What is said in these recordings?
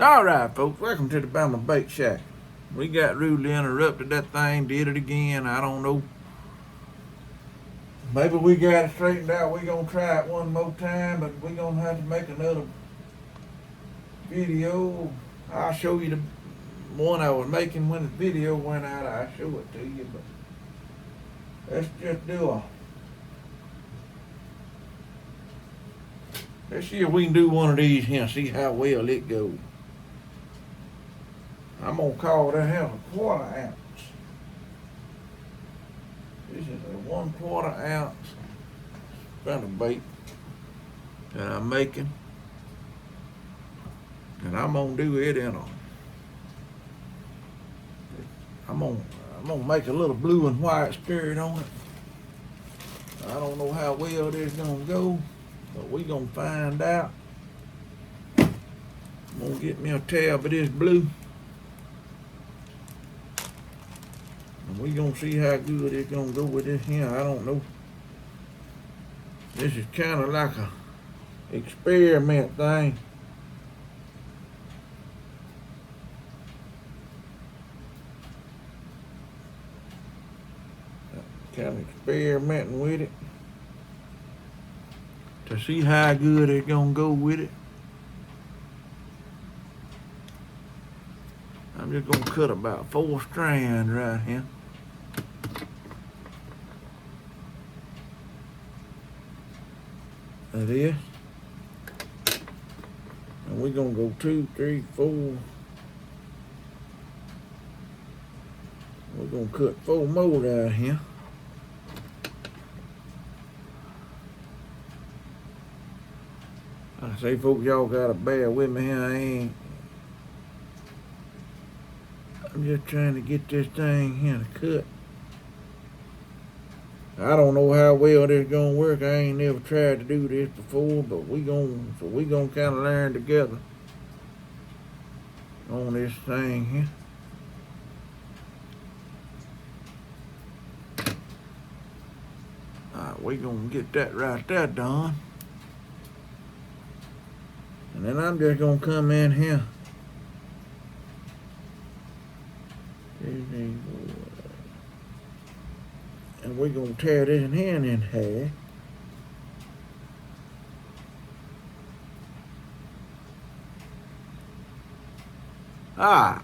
All right, folks, welcome to the Bama Bait Shack. We got rudely interrupted that thing, did it again. I don't know. Maybe we got it straightened out. We gonna try it one more time, but we gonna have to make another video. I'll show you the one I was making when the video went out. I'll show it to you, but let's just do a. Let's see if we can do one of these here and see how well it goes. I'm gonna call that here a quarter ounce. This is a 1/4 ounce spinnerbait that I'm making. And I'm gonna do it in a. I'm gonna make a little blue and white skirt on it. I don't know how well this is gonna go, but we gonna find out. I'm gonna get me a tab of this blue. And we gonna see how good it's gonna go with this here. I don't know. This is kind of like a experiment thing. Kind of experimenting with it to see how good it's gonna go with it. I'm just gonna cut about 4 strands right here. That is. And we're gonna go 2, 3, 4. We're gonna cut 4 more out here. I say, folks, y'all gotta bear with me here. I'm just trying to get this thing here to cut. I don't know how well this is gonna work. I ain't never tried to do this before, but we gonna kind of learn together on this thing here. All right, we gonna get that right there done. And then I'm just gonna come in here. And we're gonna tear this hand in half. Ah,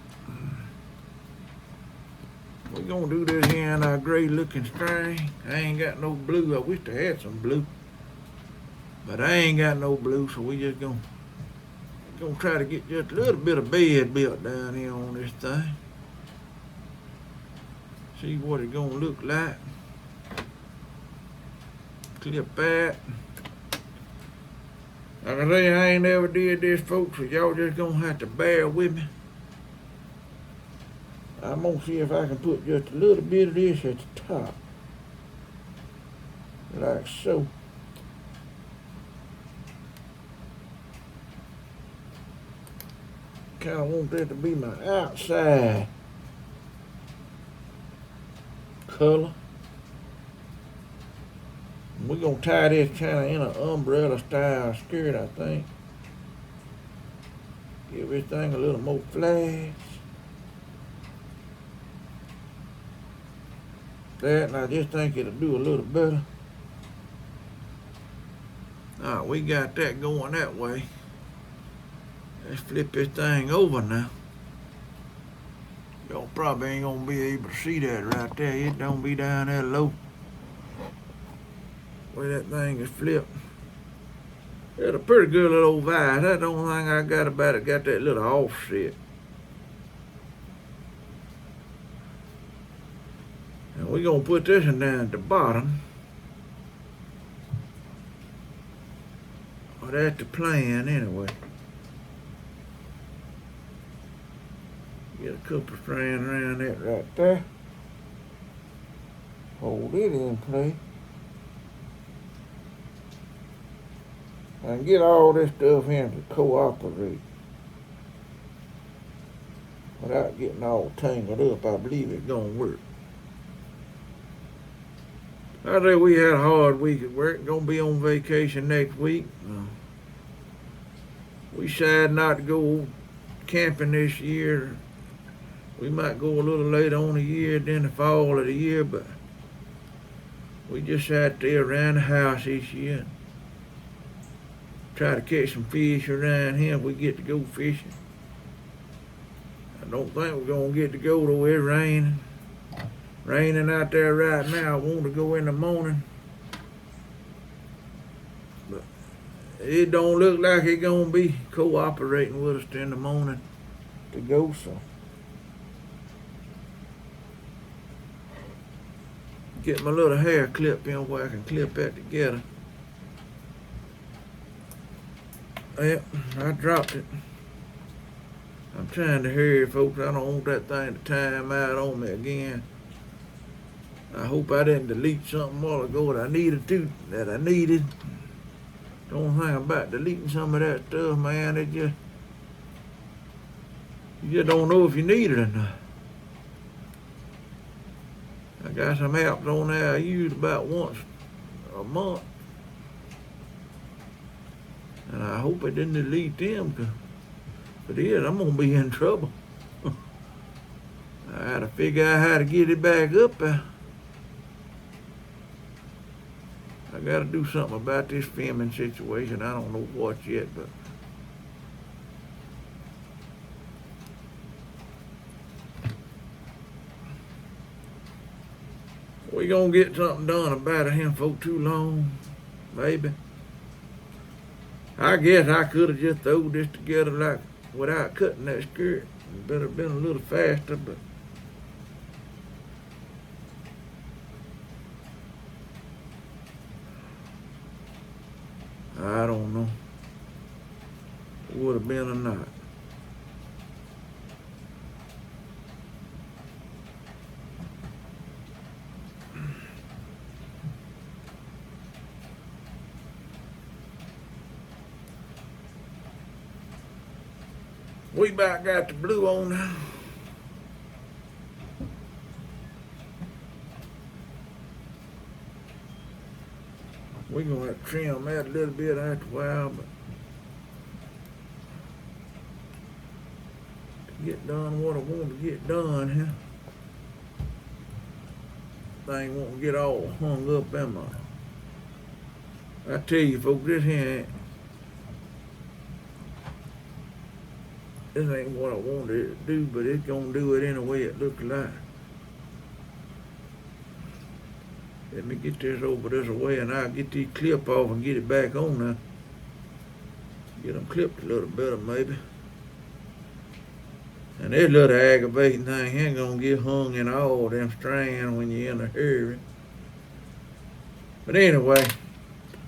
we're gonna do this here in our gray looking string. I ain't got no blue. I wish I had some blue, but I ain't got no blue, so we just gonna try to get just a little bit of bed built down here on this thing. See what it's gonna look like. Clip that. Like I say, I ain't never did this, folks, so y'all just gonna have to bear with me. I'm gonna see if I can put just a little bit of this at the top. Like so. Kinda want that to be my outside color. We're gonna tie this kinda in an umbrella style skirt, I think. Give this thing a little more flash. That, and I just think it'll do a little better. Alright, we got that going that way. Let's flip this thing over now. Y'all probably ain't gonna be able to see that right there. It don't be down there low. Where that thing is flipped. It's a pretty good little vise. That's the only thing I got about it. Got that little offset. And we're gonna put this one down at the bottom. Well, that's the plan anyway. Get a couple strands around that right there. Hold it in place. And get all this stuff in to cooperate without getting all tangled up. I believe it's gonna work. I say we had a hard week at work. Gonna be on vacation next week. We decided not to go camping this year. We might go a little later on the year than the fall of the year, but we just sat there around the house this year. Try to catch some fish around here if we get to go fishing. I don't think we're gonna get to go though. It's raining. Raining out there right now. I want to go in the morning. But it don't look like it's gonna be cooperating with us in the morning to go, so. Get my little hair clip in where I can clip that together. Yep, I dropped it. I'm trying to hurry, folks. I don't want that thing to time out on me again. I hope I didn't delete something a while ago that I needed. Don't think about deleting some of that stuff, man. You just don't know if you need it or not. I got some apps on there I use about once a month. And I hope I didn't delete them, cause if it is, I'm gonna be in trouble. I gotta figure out how to get it back up there. I gotta do something about this filming situation. I don't know what yet, but we gonna get something done about it here for too long, maybe. I guess I could have just thrown this together like without cutting that skirt. It better have been a little faster, but I don't know. It would have been or not. We about got the blue on now. We're gonna have to trim that a little bit after a while, but to get done what I want to get done here. Thing won't get all hung up in my. I tell you folks, this ain't what I wanted it to do, but it's gonna do it in a way it looks like. Let me get this over this way and I'll get these clip off and get it back on now. Get them clipped a little better maybe. And this little aggravating thing ain't gonna get hung in all them strands when you're in a hurry. But anyway,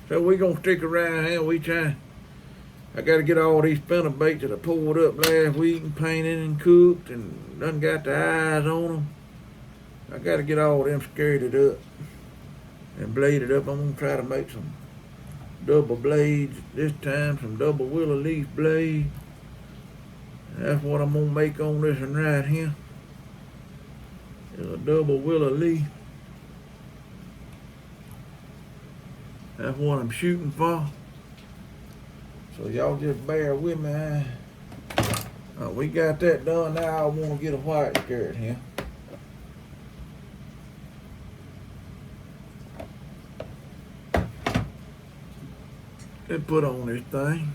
so we gonna stick around here. I gotta get all these spinner baits that I pulled up last week and painted and cooked and done got the eyes on them. I gotta get all them skirted up and bladed up. I'm gonna try to make some double blades this time, some double willow leaf blades. And that's what I'm gonna make on this one right here. It's a double willow leaf. That's what I'm shooting for. So y'all just bear with me. We got that done. Now I want to get a white skirt here. Let's put on this thing.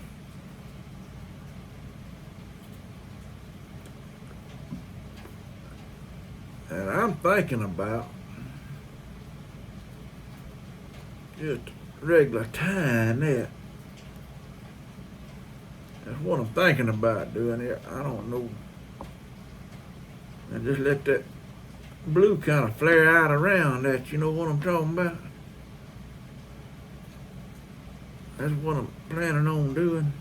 And I'm thinking about just regular tying that. That's what I'm thinking about doing here. I don't know. And just let that blue kind of flare out around that. You know what I'm talking about? That's what I'm planning on doing.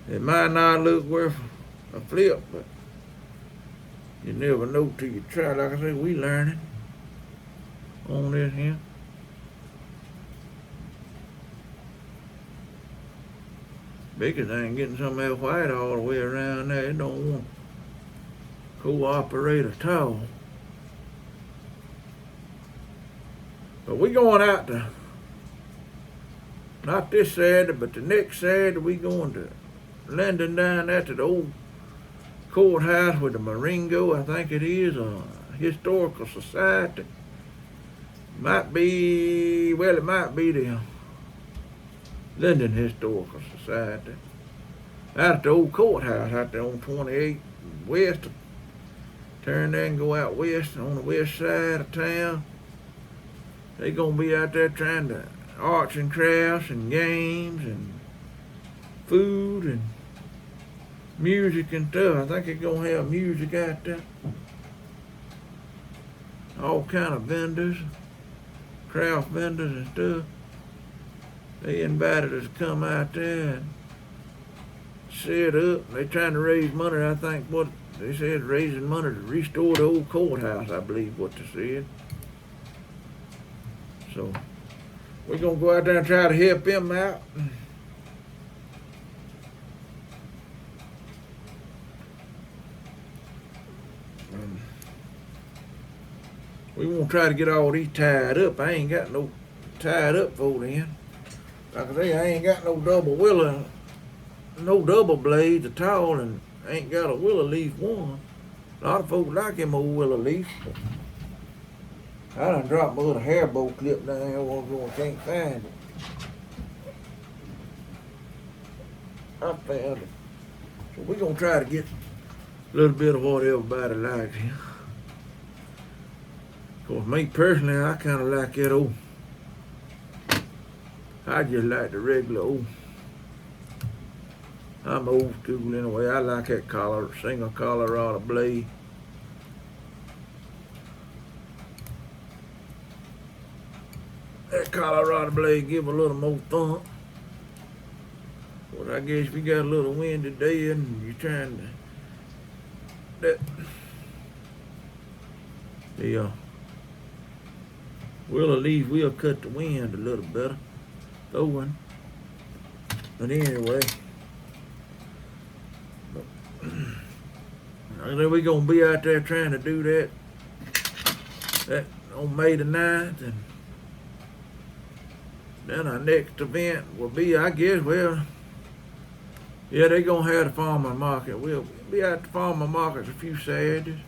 It might not look worth a flip, but you never know till you try. Like I say, we learning on this here. Because I ain't getting some of that white all the way around there. It don't want to cooperate at all. But we going out to, not this Saturday, but the next Saturday, we going to Lyndon down at the old courthouse with the Marengo, I think it is, Historical Society. Might be, well, it might be the Lyndon Historical Society. Out at the old courthouse out there on 28 West. Turn there and go out west on the west side of town. They gonna be out there trying to arts and crafts and games and food and music and stuff. I think they're gonna have music out there. All kind of vendors, craft vendors and stuff. They invited us to come out there and set up. They trying to raise money. I think what they said, raising money to restore the old courthouse, I believe what they said. So we're gonna go out there and try to help them out. We won't try to get all these tied up. I ain't got no tied up for then. Like I say, I ain't got no double willow, no double blades at all, and I ain't got a willow leaf one. A lot of folks like them old willow leaves. I done dropped my little hair bow clip down here I can't find it. I found it. So we're gonna try to get a little bit of what everybody likes here. Of course, me personally, I kinda like that old. I just like the regular old. I'm old school anyway. I like that single Colorado blade. That Colorado blade give a little more thump. But I guess if you got a little wind today and you're trying to the willow leaf will cut the wind a little better. Throwing. But anyway. We're gonna be out there trying to do that on May the 9th, and then our next event will be, I guess, well, yeah, they're gonna have the farmer market. We'll be at the farmer market a few Saturdays.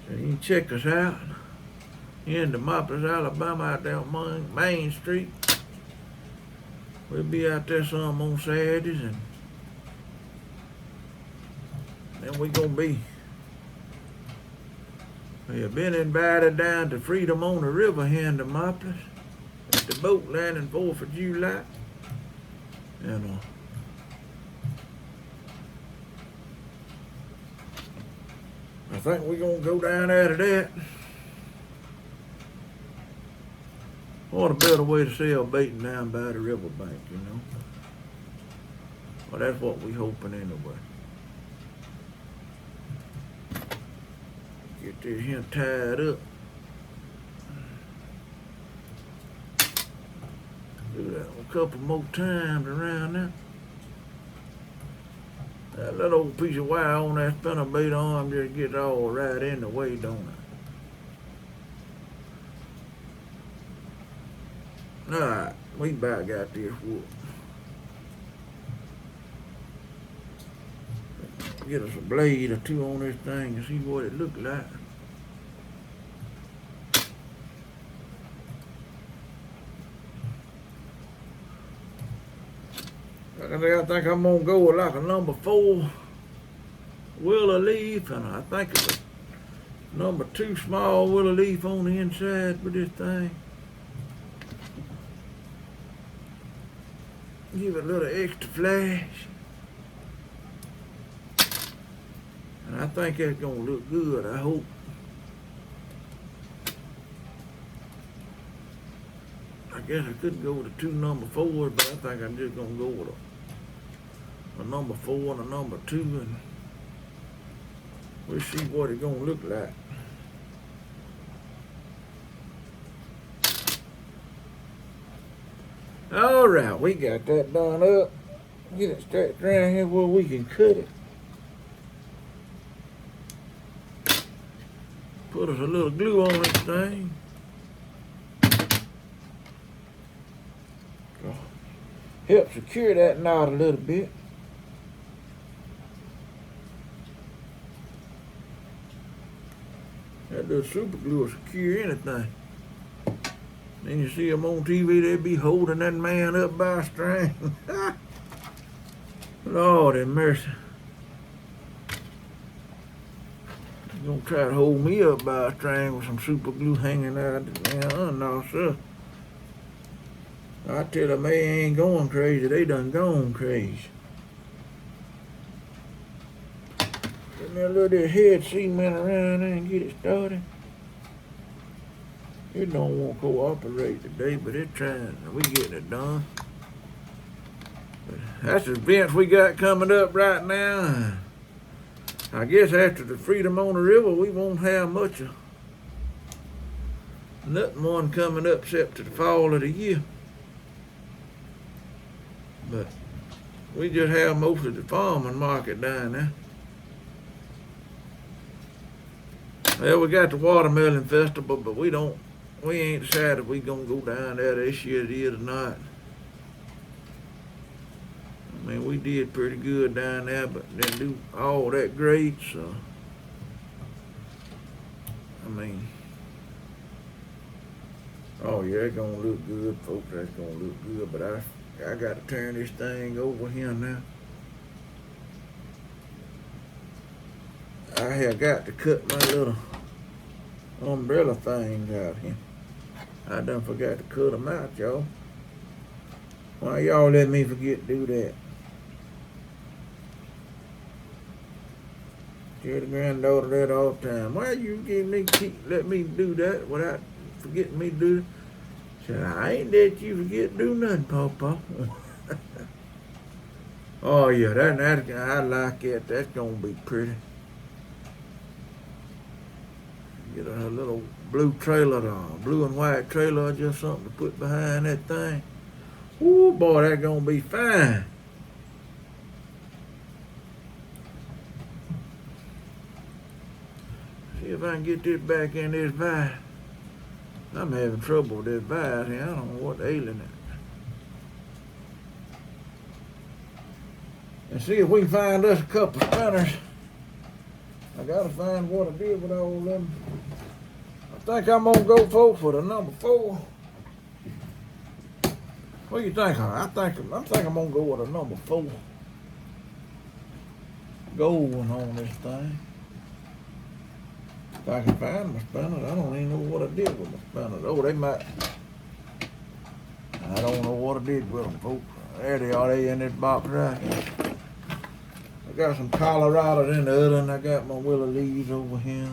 So you can check us out in Demopolis, Alabama, out there on Main Street. We'll be out there some on Saturdays, and then we're gonna be. We have been invited down to Freedom on the River here in Demopolis at the boat landing 4th of July. And I think we're gonna go down there to that. What a better way to sell baiting down by the riverbank, you know. Well, that's what we hoping anyway. Get this here tied up. Do that a couple more times around there. That little old piece of wire on that spinnerbait arm just gets all right in the way, don't it? Alright, we about got this whoop. Get us a blade or two on this thing and see what it look like. I think I'm gonna go with like a number 4 willow leaf, and I think it's a number 2 small willow leaf on the inside with this thing. Give it a little extra flash. And I think that's gonna look good, I hope. I guess I could go with the 2 number 4s, but I think I'm just gonna go with a number 4 and a number 2, and we'll see what it's gonna look like. All right, we got that done up. Get it stretched around here where we can cut it. Put us a little glue on this thing. Help secure that knot a little bit. That little super glue will secure anything. Then you see them on TV, they be holding that man up by a string. Lord have mercy. You gonna try to hold me up by a string with some super glue hanging out? No, sir. I tell them they ain't going crazy, they done gone crazy. Give me a little bit of head cement around there and get it started. It don't want to cooperate today, but it's trying. We getting it done. But that's the events we got coming up right now. I guess after the Freedom on the River, we won't have much of nothing one coming up except to the fall of the year. But we just have most of the farming market down there. Well, we got the watermelon festival, but we ain't decided if we gonna go down there this year or not. I mean, we did pretty good down there, but didn't do all that great, so. I mean, oh yeah, it's gonna look good, folks, that's gonna look good, but I gotta turn this thing over here now. I have got to cut my little umbrella things out here. I done forgot to cut them out, y'all. Why y'all let me forget to do that? Tell the granddaughter that all the time. Why you let me do that without forgetting me to do it? Said, I ain't let you forget to do nothing, Pawpaw. Oh yeah, that I like it. That's gonna be pretty. Get a little blue trailer, blue and white trailer, just something to put behind that thing. Ooh, boy, that's gonna be fine. See if I can get this back in this vise. I'm having trouble with this vise here. I don't know what's ailing it. And see if we can find us a couple spinners. I gotta find what I did with all of them. I think I'm gonna go for the number 4. What do you think? I think I'm gonna go with a number 4. Gold one on this thing. If I can find my spinners, I don't even know what I did with my spinners. Oh, they might. I don't know what I did with them, folks. There they are. They in this box right here. I got some Colorado in the other, and I got my willow leaves over here.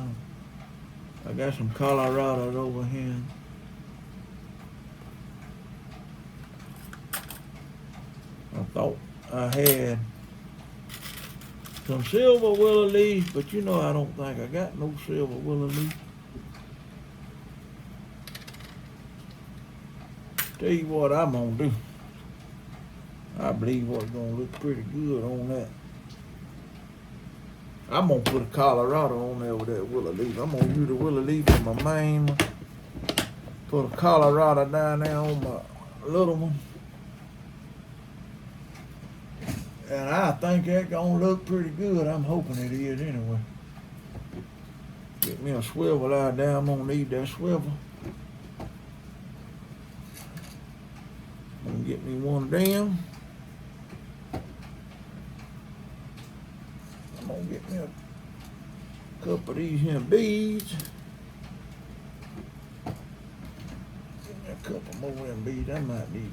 I got some Colorado over here. I thought I had some silver willow leaves, but you know I don't think I got no silver willow leaves. Tell you what I'm gonna do. I believe what's gonna look pretty good on that. I'm gonna put a Colorado on there with that willow leaf. I'm gonna use the willow leaf for my main one. Put a Colorado down there on my little one. And I think that's gonna look pretty good. I'm hoping it is anyway. Get me a swivel out there. I'm gonna need that swivel. I'm gonna get me one of them. I'm gonna get me a couple of these here beads. Give me a couple more of them beads. I might need.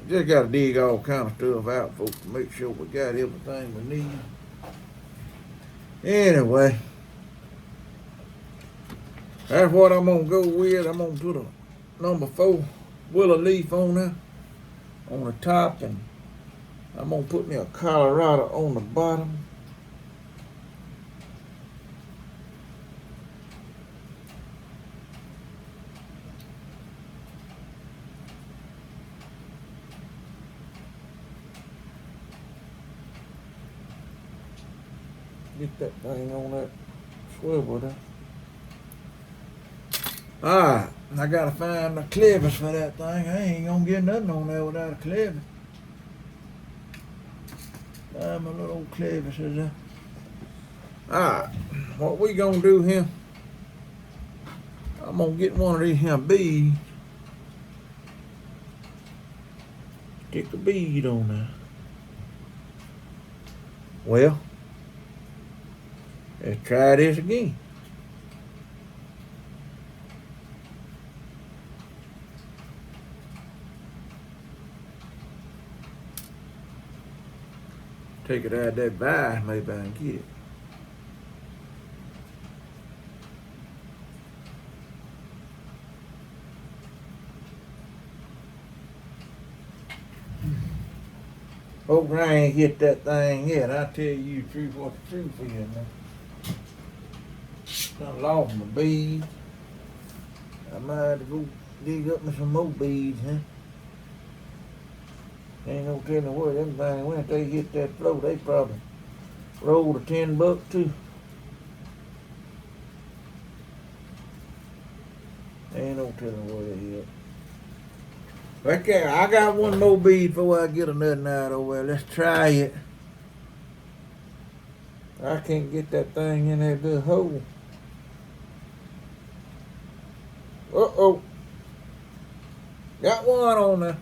Just got to dig all kind of stuff out, folks, to make sure we got everything we need. Anyway, that's what I'm going to go with. I'm going to put a number 4 willow leaf on there, on the top, and I'm going to put me a Colorado on the bottom. Get that thing on that swivel there. Alright, I gotta find a clevis for that thing. I ain't gonna get nothing on there without a clevis. Find my little old clevis is there. Alright, what we gonna do here, I'm gonna get one of these here beads, stick a bead on there. Well, let's try this again. Take it out of that vise, maybe I can get it. Folks, I ain't hit that thing yet. I tell you the truth, what the truth is now. Done lost my beads. I might have to go dig up me some more beads, huh? Ain't no telling where them things went. They hit that floor, they probably rolled a $10 too. Ain't no telling where they hit. Okay, I got one more bead before I get another out over there. Let's try it. I can't get that thing in that little hole. Uh-oh. Got one on there.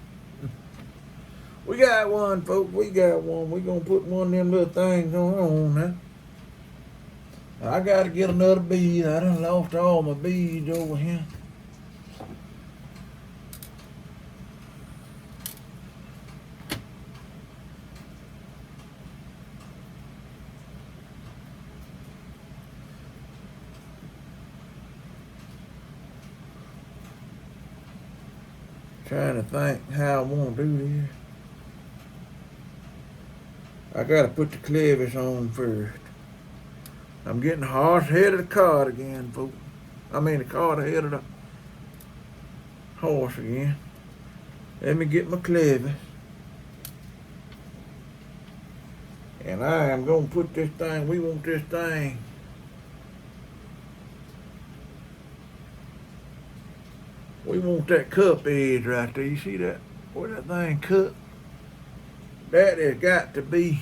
We got one, folks. We got one. We gonna put one of them little things on there. I gotta get another bead. I done lost all my beads over here. Trying to think how I want to do this. I gotta put the clevis on first. I'm getting the horse head of the cart again, folks. I mean the cart ahead of the horse again. Let me get my clevis. And I am gonna put this thing, we want this thing we want that cup edge right there. You see that? Where that thing cut? That has got to be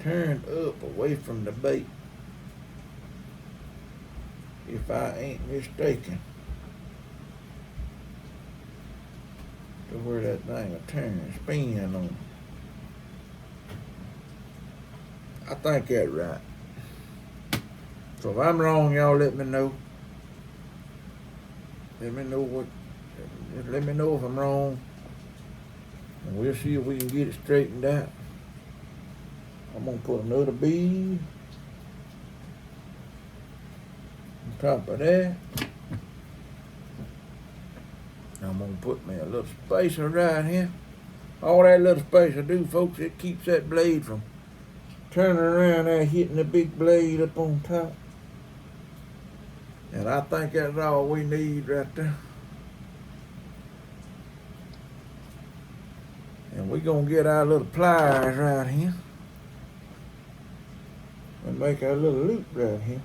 turned up away from the bait. If I ain't mistaken. To where that thing will turn, spin on. I think that's right. So if I'm wrong, y'all let me know. Let me know let me know if I'm wrong. And we'll see if we can get it straightened out. I'm gonna put another bead on top of that. I'm gonna put me a little spacer right here. All that little spacer do, folks, it keeps that blade from turning around there, hitting the big blade up on top. And I think that's all we need right there. And we're gonna get our little pliers right here. And make our little loop right here.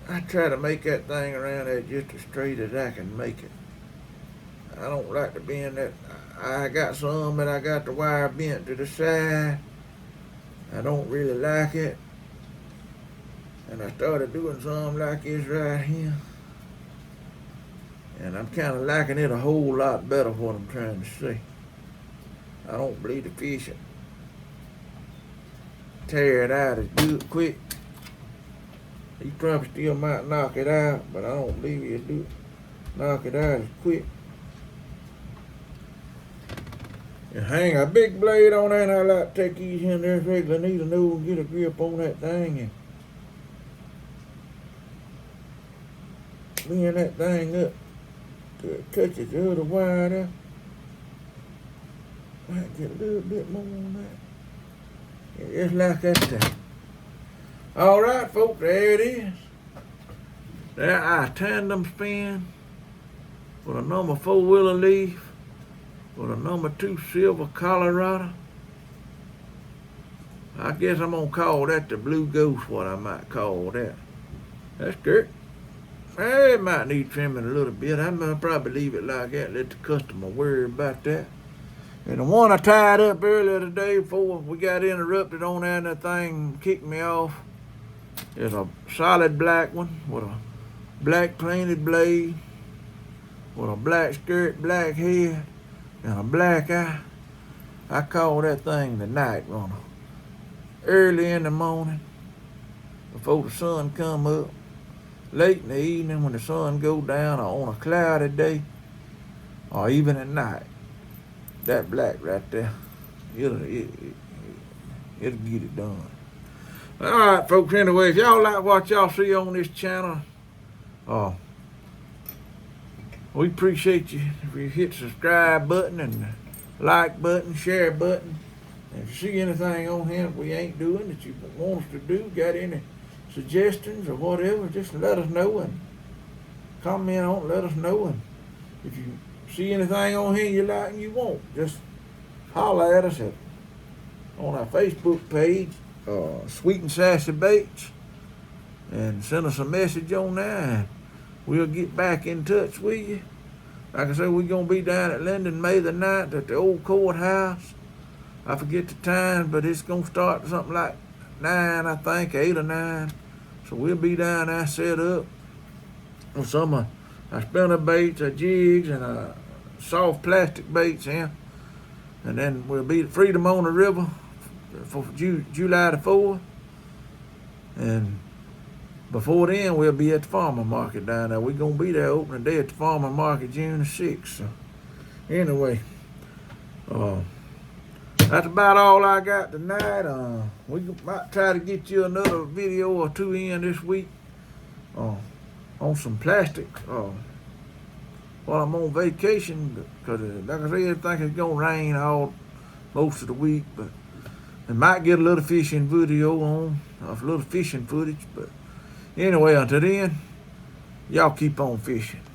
I try to make that thing around there just as straight as I can make it. I don't like to bend that. I got some and I got the wire bent to the side. I don't really like it. And I started doing something like this right here. And I'm kind of liking it a whole lot better what I'm trying to say. I don't believe the fish tear it out as good quick. He probably still might knock it out, but I don't believe he'll do knock it out as quick. And hang a big blade on that, and I like to take these in there regular needle nose and get a grip on that thing and bend that thing up till it touches the other wire there. Might get a little bit more on that. Yeah, just like that there. All right, folks, there it is. There I tandem spin with a number 4 willow leaf with a number 2 silver Colorado. I guess I'm gonna call that the blue ghost, what I might call that. That's good. It might need trimming a little bit. I might probably leave it like that, let the customer worry about that. And the one I tied up earlier today before we got interrupted on that, and that thing kicked me off, is a solid black one with a black painted blade, with a black skirt, black head, and a black eye. I call that thing the night runner. Early in the morning, before the sun come up, late in the evening when the sun go down, or on a cloudy day, or even at night, that black right there, it'll get it done. All right, folks, anyway, if y'all like what y'all see on this channel, we appreciate you if you hit the subscribe button and the like button, share button. And if you see anything on here we ain't doing that you want us to do, got any suggestions or whatever, just let us know and comment on it, let us know. And if you see anything on here you like and you want, just holler at us on our Facebook page, Sweet and Sassy Baits, and send us a message on there, and we'll get back in touch with you. Like I said, we're going to be down at Linden May the 9th at the old courthouse. I forget the time, but it's going to start something like 9, I think, 8 or 9. So we'll be down there set up with some of our spinner baits, our jigs, and our soft plastic baits here. And then we'll be at Freedom on the River for July the 4th. And before then, we'll be at the farmer market down there. We're going to be there opening day at the farmer market June the 6th. So anyway, that's about all I got tonight. We might try to get you another video or two in this week on some plastic while I'm on vacation, because like I said, I think it's going to rain most of the week, but I might get a little fishing video on, a little fishing footage. But anyway, until then, y'all keep on fishing.